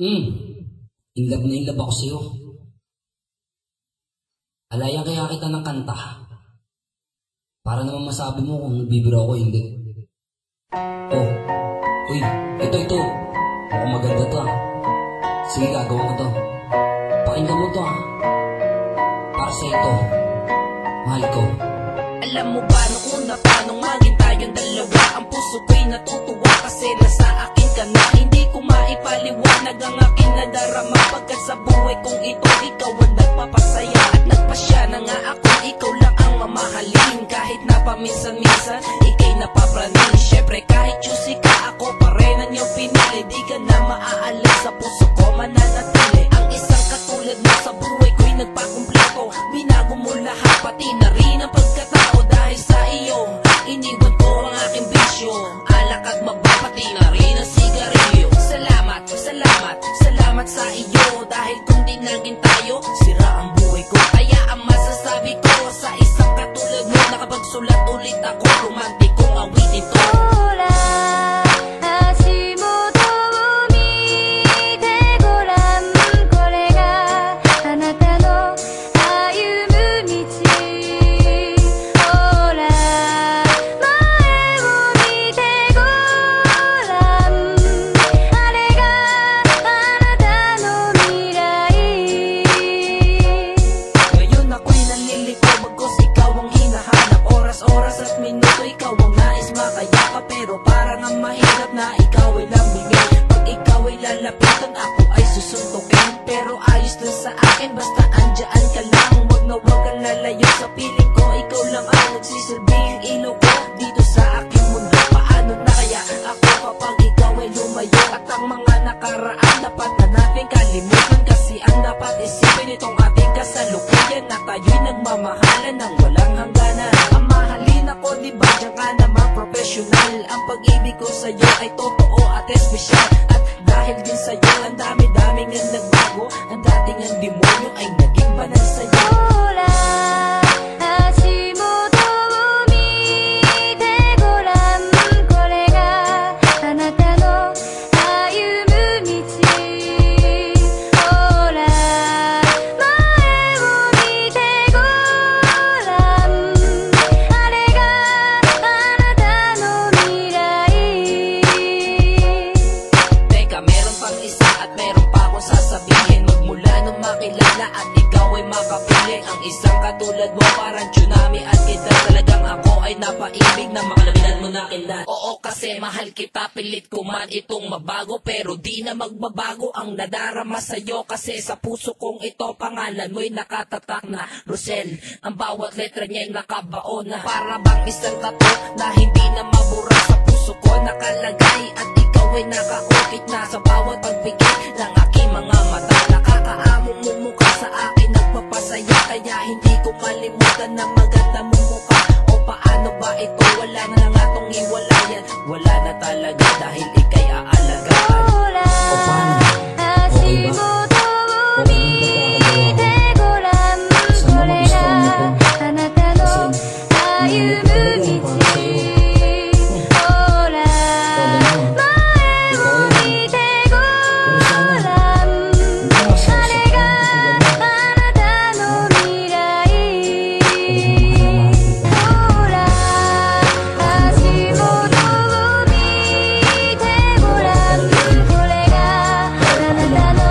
Hmm, in love ako sa'yo. Alayan kaya kita ng kanta. Para naman masabi mo kung nagbibiro ako hindi. Oh, uy, ito. Mukhang maganda to ah. Sige, gagawa ko to. Pakinggan mo to ah. Para sa ito, mahal ko. Alam mo ba nung una pa nung maging tayong dalawa, ang puso ko'y natutuwa kasi nasa akin ka na. Hindi ko maipaliwanag ang aking nadarama, pagkat sa buhay kong ito ikaw ang nagpapasaya at nagpasya na nga ako. Ikaw lang ang mamahalin kahit na paminsan-minsan ikay napapraning. Syempre kahit choosy ka, ako pa rin ang iyong pinili. Di ka na maaalis, sa puso ko mananatili. Ang isang katulad mo sa buhay ko'y nagpakumpleto. Binago mo lahat, pati na rin ang pagkatao. Dahil sa iyo, iniwan ko ang aking bisyo, alak at mabapati na rin ang sigarilyo. Salamat sa iyo. Dahil kung di naging tayo, sira ang buhay ko. Kaya ang masasabi ko sa isang katulad mo, nakapagsulat ulit ako, romantikong awitin to. Oras at minuto, ikaw ang nais makayakap, pero parang ang mahirap na ikaw ay lambingin. Pag ikaw ay lalapitan, ako ay susuntukin. Pero ayos lang sa akin, basta andyan ka lang. Wag na wag kang lalayo sa piling ko. Ikaw lang ang nagsisilbing ilaw ko dito sa aking mundo. Paano na kaya ako kapag ikaw ay lumayo? At ang mga nakaraan dapat na natin kalimutan, kasi ang dapat isipin itong ating kasalukuyan, na tayo'y nagmamahalan ng walang hangganan. Ako, diba dyan ka naman professional? Ang pag-ibig ko sa'yo ay totoo at espesyal. At dahil din sa'yo, ang dami-daming ang nagbago. Ang dating ang demonyo ay naging banal sa'yo. At ikaw ay makapili, ang isang katulad mo parang tsunami at kita. Talagang ako ay napaibig na makalabinan mo na kinat. Oo, kasi mahal kita, pilit ko man itong mabago, pero di na magbabago ang nadarama sa'yo. Kasi sa puso kong ito, pangalan mo'y nakatatak na Rosel. Ang bawat letra niya'y nakabaon na para bang isang tato na hindi na mabura. Sa puso ko nakalagay at ikaw ay nakaukit na sa bawat pagbigay ng aking mga mata. Nakakaamong mo mukha sa akin, nagpapasaya, kaya hindi ko malimutan na maganda mong mukha. O paano ba ito? Wala na nga tong iwalayan. Wala na talaga dahil ikay aalagaan. O paano? Okay ba? Okay na pagkakagawa ko. Sana magustuhan mo ko. Kasi iniinit ko talaga yan para sa'yo. Da da da